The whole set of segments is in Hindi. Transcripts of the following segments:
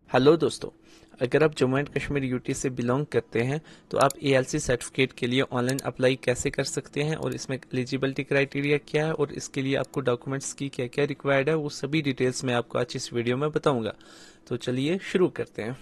हेलो दोस्तों। अगर आप जम्मू एंड कश्मीर यूटी से बिलोंग करते हैं तो आप एएलसी सर्टिफिकेट के लिए ऑनलाइन अप्लाई कैसे कर सकते हैं और इसमें एलिजिबिलिटी क्राइटेरिया क्या है और इसके लिए आपको डॉक्यूमेंट्स की क्या क्या रिक्वायर्ड है, वो सभी डिटेल्स मैं आपको आज इस वीडियो में बताऊंगा। तो चलिए शुरू करते हैं।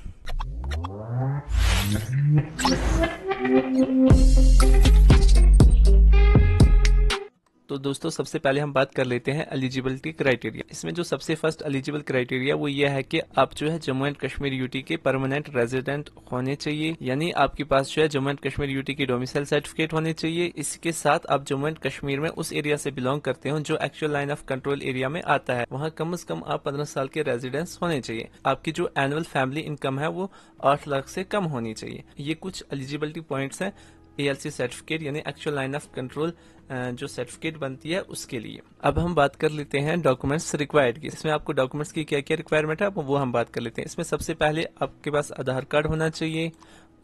तो दोस्तों, सबसे पहले हम बात कर लेते हैं एलिजिबिलिटी क्राइटेरिया। इसमें जो सबसे फर्स्ट एलिजिबल क्राइटेरिया वो ये है कि आप जो है जम्मू एंड कश्मीर यूटी के परमानेंट रेजिडेंट होने चाहिए, यानी आपके पास जो है जम्मू एंड कश्मीर यूटी की डोमिसाइल सर्टिफिकेट होने चाहिए। इसके साथ आप जम्मू एंड कश्मीर में उस एरिया से बिलोंग करते हो जो actual line of control area में आता है। वहाँ कम से कम आप 15 साल के रेजिडेंस होने चाहिए। आपकी जो एनुअल फैमिली इनकम है वो 8 लाख से कम होनी चाहिए। ये कुछ एलिजिबिलिटी पॉइंट्स हैं एएलसी सर्टिफिकेट यानी एक्चुअल लाइन ऑफ कंट्रोल जो सर्टिफिकेट बनती है उसके लिए। अब हम बात कर लेते हैं डॉक्यूमेंट्स रिक्वायर्ड की। इसमें आपको डॉक्यूमेंट्स की क्या क्या रिक्वायरमेंट है वो हम बात कर लेते हैं। इसमें सबसे पहले आपके पास आधार कार्ड होना चाहिए,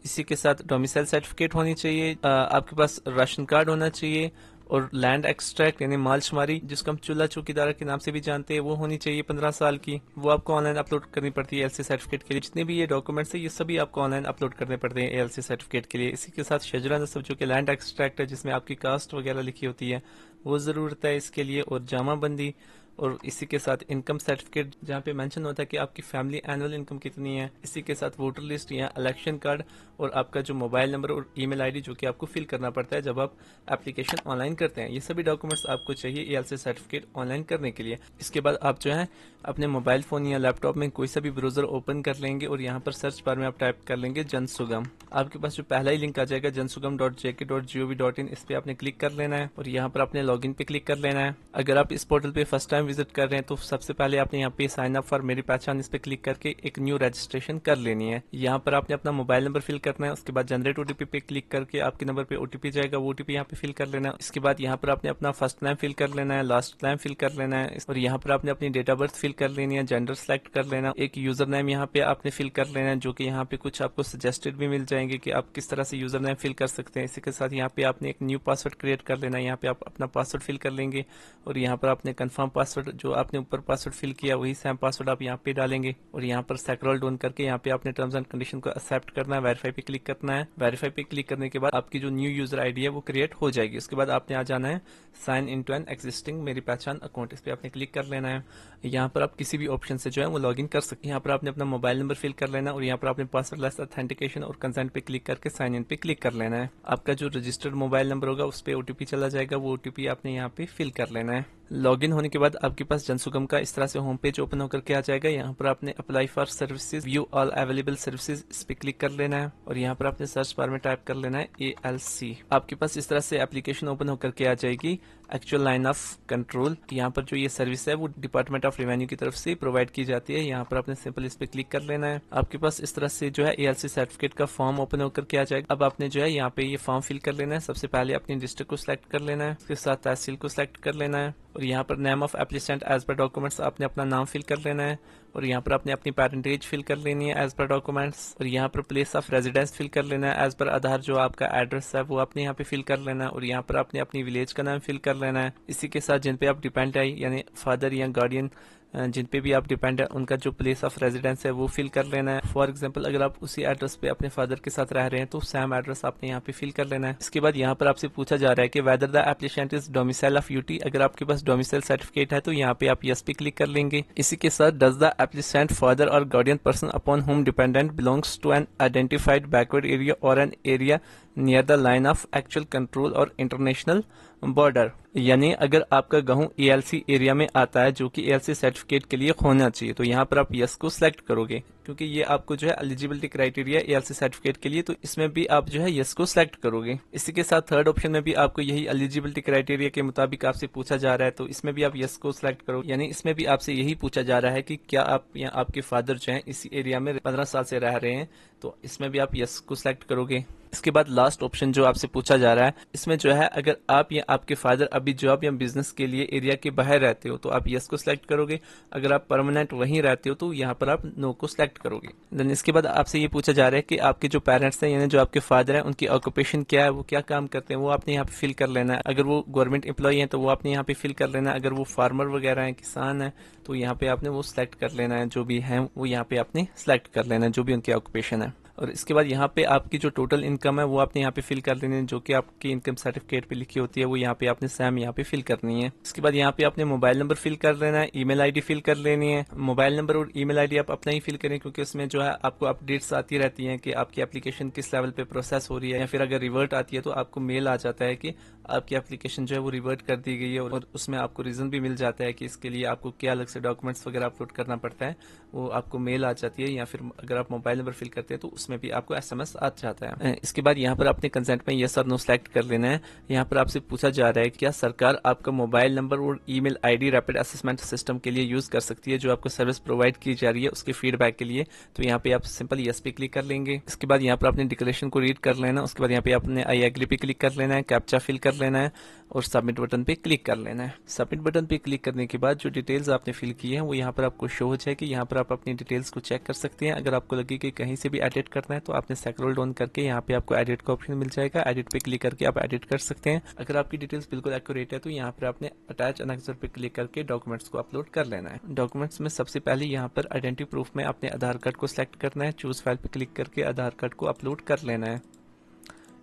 इसी के साथ डोमिसाइल सर्टिफिकेट होनी चाहिए, आपके पास राशन कार्ड होना चाहिए और लैंड एक्सट्रैक्ट यानी मालशुमारी जिसको हम चूल्हा चौकीदार के नाम से भी जानते हैं वो होनी चाहिए 15 साल की। वो आपको ऑनलाइन अपलोड करनी पड़ती है एलसी सर्टिफिकेट के लिए। जितने भी ये डॉक्यूमेंट्स है ये सभी आपको ऑनलाइन अपलोड करने पड़ते हैं एलसी सर्टिफिकेट के लिए। इसी के साथ शजरा नस्ब जो कि लैंड एक्सट्रैक्ट है जिसमें आपकी कास्ट वगैरह लिखी होती है वो जरूरत है इसके लिए, और जामा बंदी, और इसी के साथ इनकम सर्टिफिकेट जहाँ पे मेंशन होता है कि आपकी फैमिली एनुअल इनकम कितनी है। इसी के साथ वोटर लिस्ट या इलेक्शन कार्ड और आपका जो मोबाइल नंबर और ईमेल आईडी जो कि आपको फिल करना पड़ता है जब आप एप्लीकेशन ऑनलाइन करते हैं। ये सभी डॉक्यूमेंट्स आपको चाहिए एएलसी सर्टिफिकेट ऑनलाइन करने के लिए। इसके बाद आप जो है अपने मोबाइल फोन या लैपटॉप में कोई सा भी ब्राउजर ओपन कर लेंगे और यहाँ पर सर्च बार में आप टाइप कर लेंगे जनसुगम। आपके पास जो पहला ही लिंक आ जाएगा jansugam.jk.gov.in, इस पे आपने क्लिक कर लेना है और यहाँ पर आपने लॉगिन पे क्लिक कर लेना है। अगर आप इस पोर्टल पे फर्स्ट टाइम विजिट कर रहे हैं तो सबसे पहले आपने यहाँ पे साइन अप फॉर मेरी पहचान इस पे क्लिक करके एक न्यू रजिस्ट्रेशन कर लेनी है। यहाँ पर आपने अपना मोबाइल नंबर फिल करना है, उसके बाद जनरेट ओटीपी पे क्लिक करके आपके नंबर पे ओटीपी जाएगा, वो ओटीपी यहाँ पे फिल कर लेना है। इसके बाद यहाँ पर आपने अपना फर्स्ट नेम फिल कर लेना है, लास्ट नेम फिल कर लेना है और यहाँ पर आपने अपनी डेट ऑफ बर्थ फिल कर लेनी है, जेंडर सेलेक्ट कर लेना, एक यूजर नेम यहाँ पे आपने फिल कर लेना है जो कि यहाँ पे कुछ आपको सजेस्टेड भी मिल जाएंगे कि आप किस तरह से यूजर नेम फिल कर सकते हैं। इसी के साथ यहाँ पे आपने एक न्यू पासवर्ड क्रिएट कर लेना है, यहाँ पे आप अपना पासवर्ड फिल कर लेंगे और यहाँ पर आपने कंफर्म पासवर्ड जो आपने ऊपर पासवर्ड फिल किया वही सेम पासवर्ड आप यहाँ पे डालेंगे और यहाँ पर स्क्रॉल डाउन करके यहाँ पे आपने टर्म्स एंड कंडीशन को एक्सेप्ट करना है, वेरीफाई पे क्लिक करना है। वेरीफाई पे क्लिक करने के बाद आपकी जो न्यू यूजर आईडी है वो क्रिएट हो जाएगी। उसके बाद आपने आ जाना है sign in to an existing मेरी पहचान अकाउंट, इस पे आपने क्लिक कर लेना है। यहाँ पर आप किसी भी ऑप्शन से जो है वो लॉग इन कर सकते हैं। यहाँ पर आपने अपना मोबाइल नंबर फिल कर लेना और यहाँ पर आपने पासवर्ड लेस ऑथेंटिकेशन और कंसेंट पे क्लिक करके साइन इन पे क्लिक कर लेना है। आपका जो रजिस्टर्ड मोबाइल नंबर होगा उस पर ओटीपी चला जाएगा, वो ओटीपी आपने यहाँ पे फिल कर लेना है। लॉगिन होने के बाद आपके पास जनसुगम का इस तरह से होम पेज ओपन होकर के आ जाएगा। यहाँ पर आपने apply for services, view all available services, इस पे क्लिक कर लेना है और यहाँ पर आपने सर्च बार में टाइप कर लेना है एएलसी। आपके पास इस तरह से एप्लीकेशन ओपन होकर के आ जाएगी एक्चुअल लाइन ऑफ कंट्रोल। यहाँ पर जो ये सर्विस है वो डिपार्टमेंट ऑफ रेवेन्यू की तरफ से प्रोवाइड की जाती है। यहाँ पर आपने सिंपल इस पे क्लिक कर लेना है। आपके पास इस तरह से जो है एएलसी सर्टिफिकेट का फॉर्म ओपन होकर के आ जाएगा। अब आपने जो है यहाँ पे ये फॉर्म फिल कर लेना है। सबसे पहले अपनी डिस्ट्रिक्ट को सिलेक्ट कर लेना है, उसके साथ तहसील को सिलेक्ट कर लेना है और यहाँ पर name of applicant as per documents आपने अपना नाम फिल कर लेना है और यहाँ पर आपने अपनी पेरेंटेज फिल कर लेनी है एज पर डॉक्यूमेंट्स और यहाँ पर प्लेस ऑफ रेजिडेंस फिल कर लेना है एज पर आधार। जो आपका एड्रेस है वो आपने यहाँ पे फिल कर लेना है और यहाँ पर आपने अपनी विलेज का नाम फिल कर लेना है। इसी के साथ जिन पे आप डिपेंड है यानी फादर या गार्डियन जिन पे भी आप डिपेंड है उनका जो प्लेस ऑफ रेजिडेंस है वो फिल कर लेना है। फॉर एग्जांपल अगर आप उसी एड्रेस पे अपने फादर के साथ रह रहे हैं तो सेम एड्रेस आपने यहाँ पे फिल कर लेना है। इसके बाद यहाँ पर आपसे पूछा जा रहा है कि whether the applicant is domicile of UT. अगर आपके पास डोमिसाइल सर्टिफिकेट है तो यहाँ पे आप यस पे क्लिक कर लेंगे। इसी के साथ डज द एप्लीकेंट फादर और guardian person upon home dependent belongs to an identified backward area और an area near the line of actual control और इंटरनेशनल बॉर्डर, यानी अगर आपका गेहूं एएलसी एरिया में आता है जो कि एएलसी सर्टिफिकेट के लिए होना चाहिए तो यहाँ पर आप यस को सिलेक्ट करोगे क्योंकि ये आपको जो है एलिजिबिलिटी क्राइटेरिया एएलसी सर्टिफिकेट के लिए, तो इसमें भी आप जो है यस को सिलेक्ट करोगे। इसी के साथ थर्ड ऑप्शन में भी आपको यही एलिजिबिलिटी क्राइटेरिया के मुताबिक आपसे पूछा जा रहा है तो इसमें भी आप यस को सिलेक्ट करो, यानी इसमें भी आपसे यही पूछा जा रहा है कि क्या आप या आपके फादर जो है इसी एरिया में 15 साल से रह रहे हैं, तो इसमें भी आप यस को सिलेक्ट करोगे। इसके बाद लास्ट ऑप्शन जो आपसे पूछा जा रहा है, इसमें जो है अगर आप या आपके फादर अभी जॉब या बिजनेस के लिए एरिया के बाहर रहते हो तो आप यस को सिलेक्ट करोगे, अगर आप परमानेंट वहीं रहते हो तो यहाँ पर आप नो को सिलेक्ट करोगे। देन इसके बाद आपसे ये पूछा जा रहा है कि आपके जो पेरेंट्स हैं यानी जो आपके फादर हैं उनकी ऑक्यूपेशन क्या है, वो क्या काम करते हैं, वो आपने यहाँ पे फिल कर लेना है। अगर वो गवर्नमेंट एम्प्लॉय हैं तो वो आपने यहाँ पे फिल कर लेना है। अगर वो फार्मर वगैरह हैं, किसान है, तो यहाँ पे आपने वो सिलेक्ट कर लेना है। जो भी है वो यहाँ पे आपने सिलेक्ट कर लेना है, जो भी उनकी ऑक्यूपेशन है। और इसके बाद यहाँ पे आपकी जो टोटल इनकम है वो आपने यहाँ पे फिल कर लेनी है, जो कि आपकी इनकम सर्टिफिकेट पे लिखी होती है, वो यहाँ पे आपने सेम यहाँ पे फिल करनी है। इसके बाद यहाँ पे आपने मोबाइल नंबर फिल कर लेना है, ईमेल आईडी फिल कर लेनी है। मोबाइल नंबर और ईमेल आईडी आप अपना ही फिल करें, क्योंकि उसमें जो है आपको अपडेट्स आती रहती हैं कि आपकी एप्लीकेशन किस लेवल पे प्रोसेस हो रही है, या फिर अगर रिवर्ट आती है तो आपको मेल आ जाता है कि आपकी एप्लीकेशन जो है वो रिवर्ट कर दी गई है, और उसमें आपको रीजन भी मिल जाता है कि इसके लिए आपको क्या अलग से डॉक्यूमेंट्स वगैरह अपलोड करना पड़ता है, वो आपको मेल आ जाती है। या फिर अगर आप मोबाइल नंबर फिल करते हैं तो उसमें भी आपको SMS आ जाता है। इसके बाद यहाँ पर अपने कंसेंट में यस और नो सेलेक्ट कर लेना है। यहाँ पर आपसे पूछा जा रहा है क्या सरकार आपका मोबाइल नंबर और email ID rapid assessment system के लिए यूज कर सकती है, जो आपको सर्विस प्रोवाइड की जा रही है उसके फीडबैक के लिए। तो यहाँ पे आप सिंपल यस पे क्लिक कर लेंगे। इसके बाद यहाँ पर अपने डिक्लेरेशन को रीड कर लेना। उसके बाद यहाँ पे आपने आई एग्री पे क्लिक कर लेना है, कैप्चा फिल कर लेना है और सबमिट बटन पे क्लिक कर लेना है। सबमिट बटन पे क्लिक करने के बाद जो डिटेल्स आपने फिल की है वो यहाँ पर आपको शो हो जाएगी। यहाँ पर आप अपनी डिटेल्स को चेक कर सकते हैं। अगर आपको लगे कि कहीं से भी एडिट करना है तो आपने स्क्रॉल डाउन करके यहाँ पे आपको एडिट का ऑप्शन मिल जाएगा। एडिट पे क्लिक करके आप एडिट कर सकते हैं। अगर आपकी डिटेल्स बिल्कुल एक्यूरेट है तो यहाँ पर आपने अटैच एनेक्सर पे क्लिक करके डॉक्यूमेंट्स को अपलोड कर लेना है। डॉक्यूमेंट्स में सबसे पहले यहाँ पर आइडेंटिटी प्रूफ में अपने आधार कार्ड को सिलेक्ट करना है। चूज फाइल पे क्लिक करके आधार कार्ड को अपलोड कर लेना है।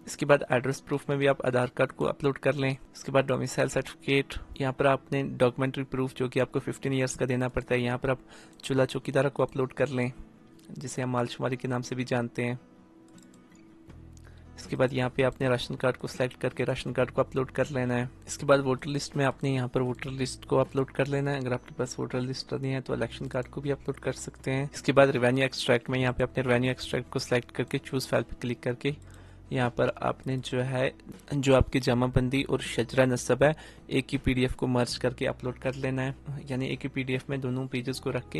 इसके बाद एड्रेस प्रूफ में भी आप आधार कार्ड को अपलोड कर लें। इसके बाद डोमिसाइल सर्टिफिकेट, यहाँ पर आपने डॉक्यूमेंट्री प्रूफ जो कि आपको 15 ईयर्स का देना पड़ता है, यहाँ पर आप चूल्हा चौकीदार को अपलोड कर लें, जिसे हम मालशुमारी के नाम से भी जानते हैं। इसके बाद यहाँ पे आपने राशन कार्ड को सिलेक्ट करके राशन कार्ड को अपलोड कर लेना है। इसके बाद वोटर लिस्ट में आपने यहाँ पर वोटर लिस्ट को अपलोड कर लेना है। अगर आपके पास वोटर लिस्ट नहीं है तो इलेक्शन कार्ड को भी अपलोड कर सकते हैं। इसके बाद रेवेन्यू एक्सट्रैक्ट में यहाँ पे अपने रेवेन्यू एक्सट्रैक्ट को सिलेक्ट करके चूज फाइल पे क्लिक करके यहाँ पर आपने जो है जो आपकी जमाबंदी और शजरा नस्ब है एक ही PDF को मर्ज करके अपलोड कर लेना है। यानी एक ही PDF में दोनों पेजेस को रख के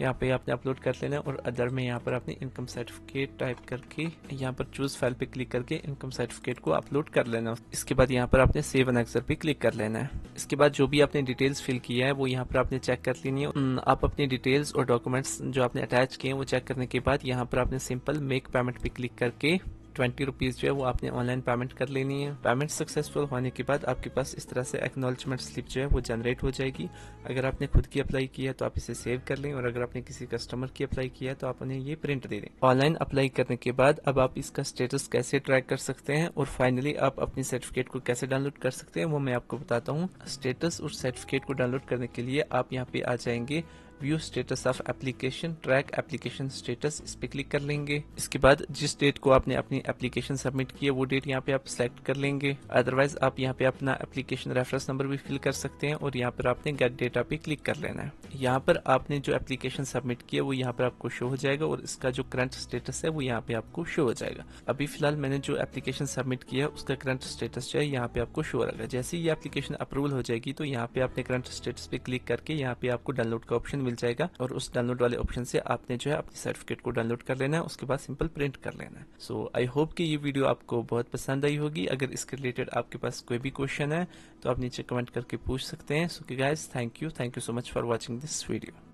यहाँ पे आपने अपलोड कर लेना है। और अदर में यहाँ पर आपने इनकम सर्टिफिकेट टाइप करके यहाँ पर चूज फाइल पे क्लिक करके इनकम सर्टिफिकेट को अपलोड कर लेना। इसके बाद यहाँ पर आपने सेव एनेक्सर पे क्लिक कर लेना है। इसके बाद जो भी आपने डिटेल्स फिल किया है वो यहाँ पर आपने चेक कर लेनी है। आप अपनी डिटेल्स और डॉक्यूमेंट्स जो आपने अटैच किए हैं वो चेक करने के बाद यहाँ पर आपने सिंपल मेक पेमेंट पे क्लिक करके 20 रुपीज़ जो है वो आपने ऑनलाइन पेमेंट कर लेनी है। पेमेंट सक्सेसफुल होने के बाद आपके पास इस तरह से एक्नॉलेजमेंट स्लिप जो है वो जनरेट हो जाएगी। अगर आपने खुद की अप्लाई किया है तो आप इसे सेव कर लें, और अगर आपने किसी कस्टमर की अप्लाई किया है तो आप उन्हें ये प्रिंट दे दें। ऑनलाइन अप्लाई करने के बाद अब आप इसका स्टेटस कैसे ट्रैक कर सकते हैं और फाइनली आप अपनी सर्टिफिकेट को कैसे डाउनलोड कर सकते हैं वो मैं आपको बताता हूँ। स्टेटस और सर्टिफिकेट को डाउनलोड करने के लिए आप यहाँ पे आ जाएंगे view status of application, track application status, इस पे क्लिक कर लेंगे। इसके बाद जिस डेट को आपने अपनी एप्लीकेशन सबमिट की है वो डेट यहाँ पे आप सिलेक्ट कर लेंगे। अदरवाइज आप यहाँ पे अपना एप्लीकेशन रेफरेंस नंबर भी फिल कर सकते हैं और यहाँ पर आपने गेट डेटा पे क्लिक कर लेना है। यहाँ पर आपने जो एप्लीकेशन सबमिट की है वो यहाँ पर आपको शो हो जाएगा और इसका जो करंट स्टेटस है वो यहाँ पे आपको शो हो जाएगा। अभी फिलहाल मैंने जो एप्लीकेशन सबमिट किया है उसका करंट स्टेटस जो है यहाँ पे आपको शो हो रहा है। जैसे ही ये एप्लीकेशन अप्रूवल हो जाएगी तो यहाँ पे आपने करंट स्टेटस पे क्लिक करके यहाँ पे आपको डाउनलोड का ऑप्शन मिल जाएगा और उस डाउनलोड वाले ऑप्शन से आपने जो है अपनी सर्टिफिकेट को डाउनलोड कर लेना है। उसके बाद सिंपल प्रिंट कर लेना है। सो आई होप कि ये वीडियो आपको बहुत पसंद आई होगी। अगर इसके रिलेटेड आपके पास कोई भी क्वेश्चन है तो आप नीचे कमेंट करके पूछ सकते हैं। So guys, thank you so much for watching this video.